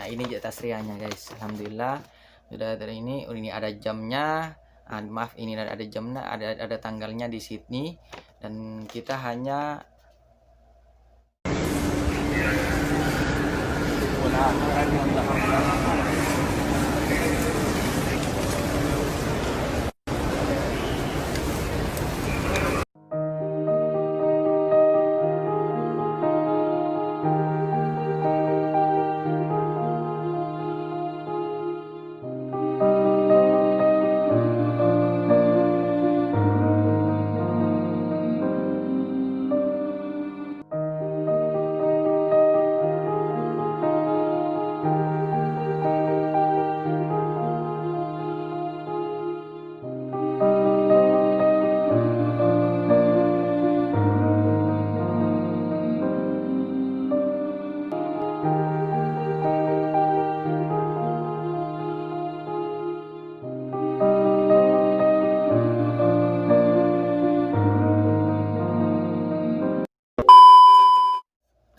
Nah, ini tasriahnya guys. Alhamdulillah sudah ini ada jamnya. Maaf, ini ada jamnya, ada tanggalnya di sini, dan kita hanya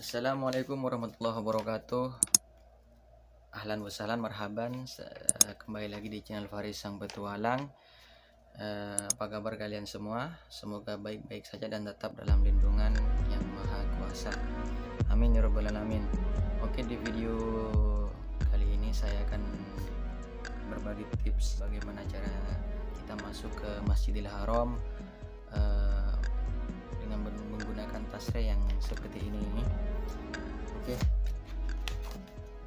Assalamualaikum warahmatullahi wabarakatuh. Ahlan wa sahlan, marhaban. Kembali lagi di channel Faris Sang Petualang. Apa kabar kalian semua? Semoga baik-baik saja dan tetap dalam lindungan yang maha kuasa. Amin ya rabbal alamin. Oke, di video kali ini saya akan berbagi tips bagaimana cara kita masuk ke Masjidil Haram dengan menggunakan tasreh yang seperti ini. Oke,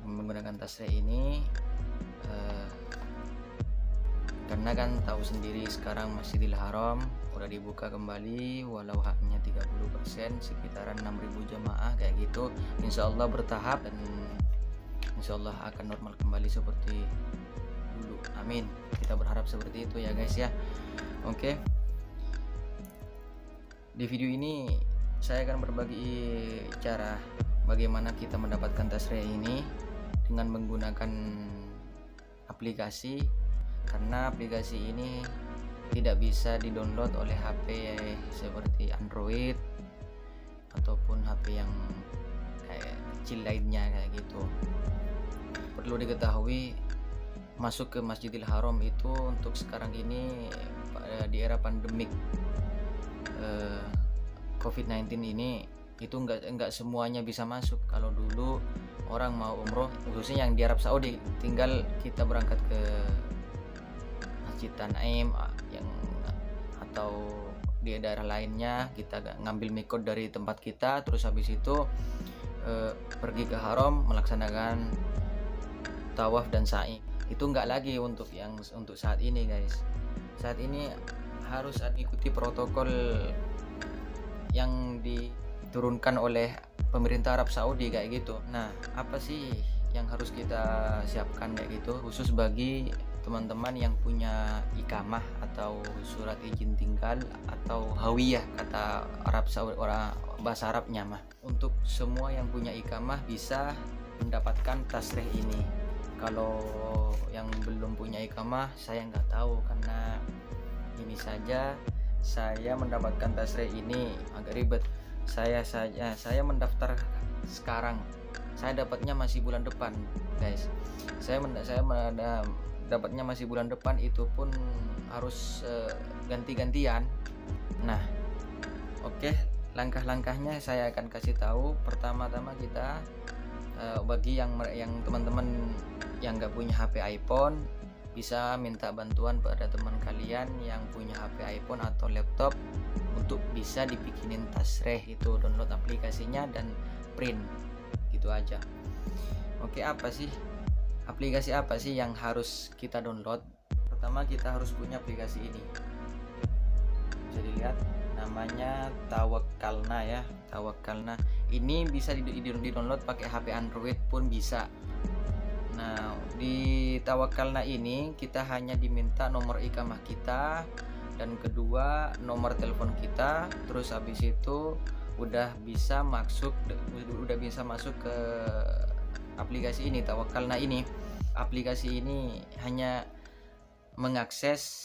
menggunakan tasreh ini karena kan tahu sendiri sekarang Masjidil Haram udah dibuka kembali walau hanya 30%, sekitaran 6.000 jamaah kayak gitu. Insya Allah bertahap dan insya Allah akan normal kembali seperti dulu. Amin, kita berharap seperti itu ya guys ya. Oke, di video ini saya akan berbagi cara bagaimana kita mendapatkan tasreh ini dengan menggunakan aplikasi, karena aplikasi ini tidak bisa di-download oleh HP seperti Android ataupun HP yang kayak kecil lainnya kayak gitu. Perlu diketahui, masuk ke Masjidil Haram itu untuk sekarang ini di era pandemik COVID-19 ini itu enggak semuanya bisa masuk. Kalau dulu orang mau umroh, khususnya yang di Arab Saudi, tinggal kita berangkat ke Masjid Tanaim yang atau di daerah lainnya, kita ngambil mikot dari tempat kita, terus habis itu pergi ke Haram melaksanakan tawaf dan sa'i. Itu enggak lagi untuk saat ini guys. Saat ini harus ikuti protokol yang diturunkan oleh pemerintah Arab Saudi kayak gitu. Nah, apa sih yang harus kita siapkan kayak gitu, khusus bagi teman-teman yang punya ikamah atau surat izin tinggal atau hawiyah kata Arab Saudi, orang bahasa Arabnya mah. Untuk semua yang punya ikamah bisa mendapatkan tasreh ini. Kalau yang belum punya ikamah saya nggak tahu, karena ini saja saya mendapatkan tasreh ini agak ribet. Saya mendaftar sekarang, saya dapatnya masih bulan depan guys. Saya dapatnya masih bulan depan, itu pun harus ganti-gantian. Nah, oke, langkah-langkahnya saya akan kasih tahu. Pertama-tama kita bagi yang teman-teman yang nggak punya HP iPhone, bisa minta bantuan pada teman kalian yang punya HP iPhone atau laptop untuk bisa dibikinin tasreh. Itu download aplikasinya dan print, gitu aja. Oke, aplikasi apa sih yang harus kita download? Pertama, kita harus punya aplikasi ini, bisa dilihat namanya Tawakkalna ya. Tawakkalna ini bisa di-download pakai HP Android pun bisa. Nah, di Tawakkalna ini kita hanya diminta nomor ikamah kita, dan kedua nomor telepon kita. Terus habis itu udah bisa masuk ke aplikasi ini, Tawakkalna ini. Aplikasi ini hanya mengakses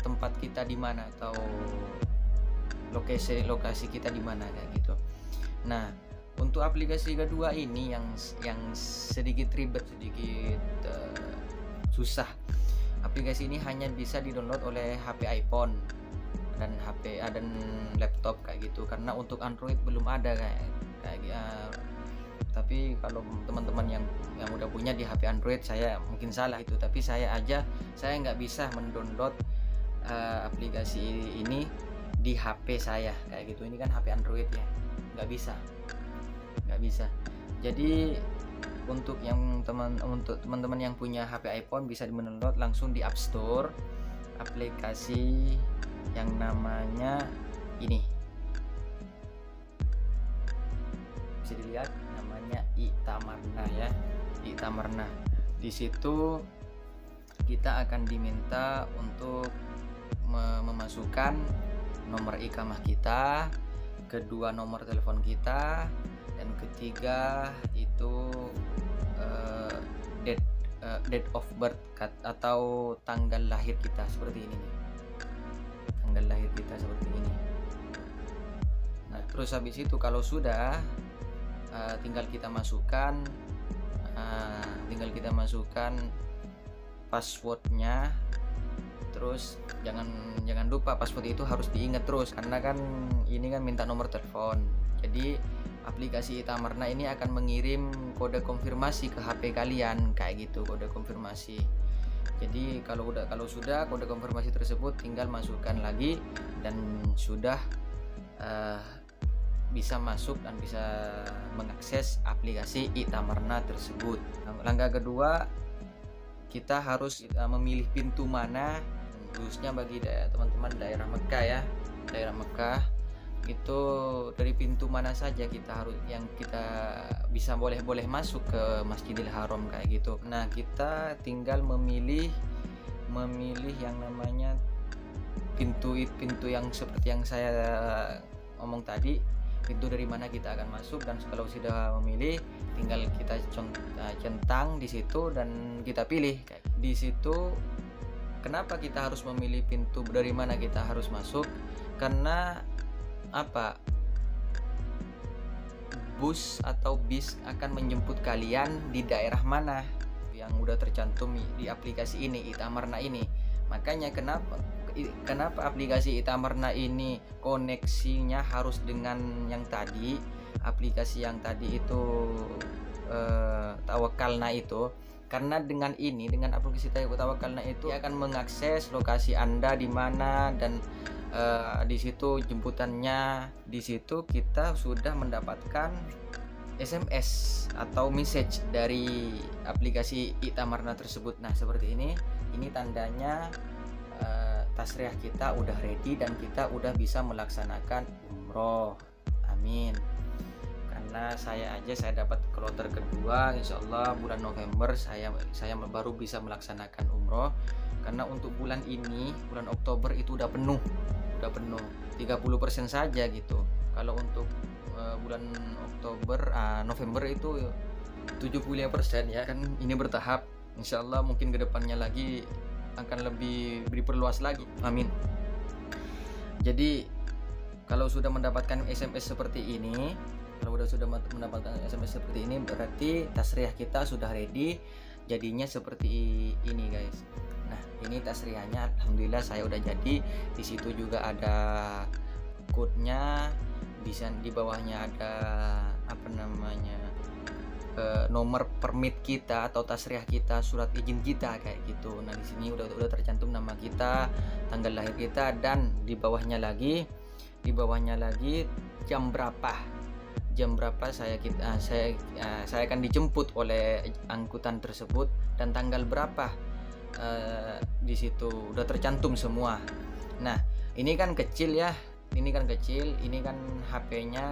tempat kita di mana atau lokasi kita di mana kayak gitu. Nah, Untuk aplikasi kedua ini yang sedikit ribet, sedikit susah. Aplikasi ini hanya bisa di-download oleh HP iPhone dan dan laptop kayak gitu, karena untuk Android belum ada tapi kalau teman-teman yang udah punya di HP Android, saya mungkin salah itu, tapi saya nggak bisa mendownload aplikasi ini di HP saya kayak gitu. Ini kan HP Android ya, nggak bisa. Jadi untuk teman-teman yang punya HP iPhone bisa di-download langsung di App Store aplikasi yang namanya ini, bisa dilihat namanya Itamarna ya, Itamarna. Di situ kita akan diminta untuk memasukkan nomor ikamah kita, kedua nomor telepon kita, dan ketiga itu date of birth atau tanggal lahir kita, seperti ini nih, tanggal lahir kita seperti ini. Nah terus habis itu kalau sudah tinggal kita masukkan passwordnya. Terus jangan lupa password itu harus diingat terus, karena kan ini kan minta nomor telepon. Jadi aplikasi Itamarna ini akan mengirim kode konfirmasi ke HP kalian kayak gitu, kode konfirmasi. Jadi kalau sudah kode konfirmasi tersebut tinggal masukkan lagi dan sudah bisa masuk dan bisa mengakses aplikasi Itamarna tersebut. Langkah kedua, kita harus memilih pintu mana, khususnya bagi teman-teman daerah Mekah ya, daerah Mekah itu dari pintu mana saja kita bisa boleh masuk ke Masjidil Haram kayak gitu. Nah kita tinggal memilih yang namanya pintu yang seperti yang saya ngomong tadi, pintu dari mana kita akan masuk. Dan kalau sudah memilih tinggal kita centang di situ dan kita pilih di situ. Kenapa kita harus memilih pintu dari mana kita harus masuk? Karena bus atau bis akan menjemput kalian di daerah mana yang udah tercantum di aplikasi ini, Itamarna ini. Makanya kenapa aplikasi Itamarna ini koneksinya harus dengan yang tadi, aplikasi yang tadi itu Tawakalna itu. Karena dengan aplikasi Tawakalna itu akan mengakses lokasi Anda di mana, dan di situ jemputannya, di situ kita sudah mendapatkan SMS atau message dari aplikasi Itamarna tersebut. Nah seperti ini tandanya tasriyah kita udah ready dan kita udah bisa melaksanakan umroh. Amin. Karena saya dapat kloter kedua, insya Allah bulan November saya baru bisa melaksanakan umroh. Karena untuk bulan ini, bulan Oktober itu udah penuh 30% saja gitu. Kalau untuk bulan November itu 75% ya kan. Ini bertahap, insya Allah mungkin kedepannya lagi akan lebih diperluas lagi. Amin. Jadi kalau sudah mendapatkan SMS seperti ini, berarti tasriyah kita sudah ready. Jadinya seperti ini guys. Nah ini tasriyahnya, alhamdulillah saya udah jadi. Di situ juga ada code-nya, di bawahnya ada nomor permit kita atau tasriyah kita, surat izin kita kayak gitu. Nah di sini udah tercantum nama kita, tanggal lahir kita, dan di bawahnya lagi jam berapa saya akan dijemput oleh angkutan tersebut, dan tanggal berapa di situ udah tercantum semua. Nah ini kan kecil ya, ini kan HP-nya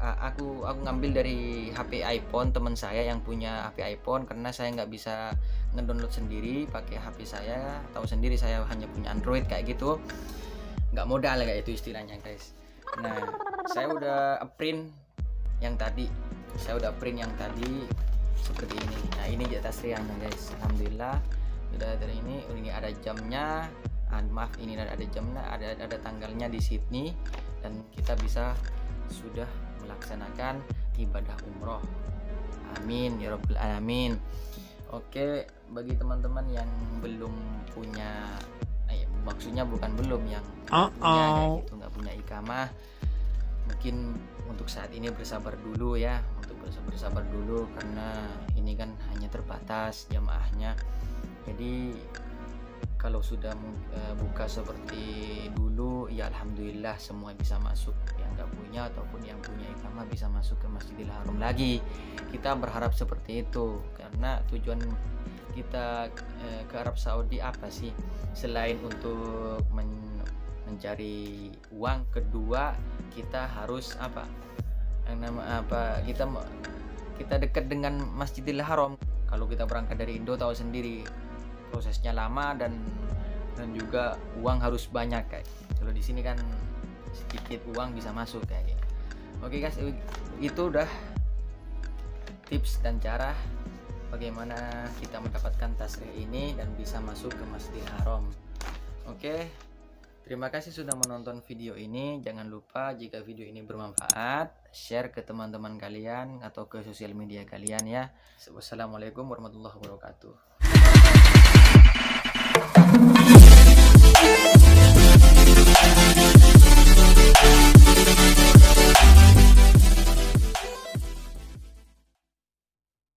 aku ngambil dari HP iPhone teman saya yang punya HP iPhone, karena saya nggak bisa ngedownload sendiri pakai HP saya, atau sendiri saya hanya punya Android kayak gitu, nggak modal kayak itu istilahnya guys. Nah saya udah print yang tadi seperti ini. Nah ini tasriyahnya guys, alhamdulillah udah dari ini ada jamnya, ini ada jamnya, ada tanggalnya di sini, dan kita bisa sudah melaksanakan ibadah umroh. Amin ya rabbal alamin. Oke, bagi teman-teman yang belum punya, maksudnya bukan belum, yang punya kayak gitu, nggak punya ikamah, mungkin untuk saat ini bersabar dulu ya, bersabar dulu karena ini kan hanya terbatas jamaahnya. Jadi kalau sudah buka seperti dulu ya alhamdulillah semua bisa masuk, yang nggak punya ataupun yang punya ikamah bisa masuk ke Masjidil Haram lagi. Kita berharap seperti itu karena tujuan kita ke Arab Saudi apa sih selain untuk mencari uang, kedua kita harus apa yang nama apa kita dekat dengan Masjidil Haram. Kalau kita berangkat dari Indo tahu sendiri prosesnya lama dan juga uang harus banyak kayak. Kalau di sini kan sedikit uang bisa masuk kayak gitu. Oke guys, itu udah tips dan cara bagaimana kita mendapatkan tasrih ini dan bisa masuk ke Masjidil Haram. Oke, terima kasih sudah menonton video ini. Jangan lupa jika video ini bermanfaat, share ke teman-teman kalian atau ke sosial media kalian ya. Wassalamualaikum warahmatullahi wabarakatuh.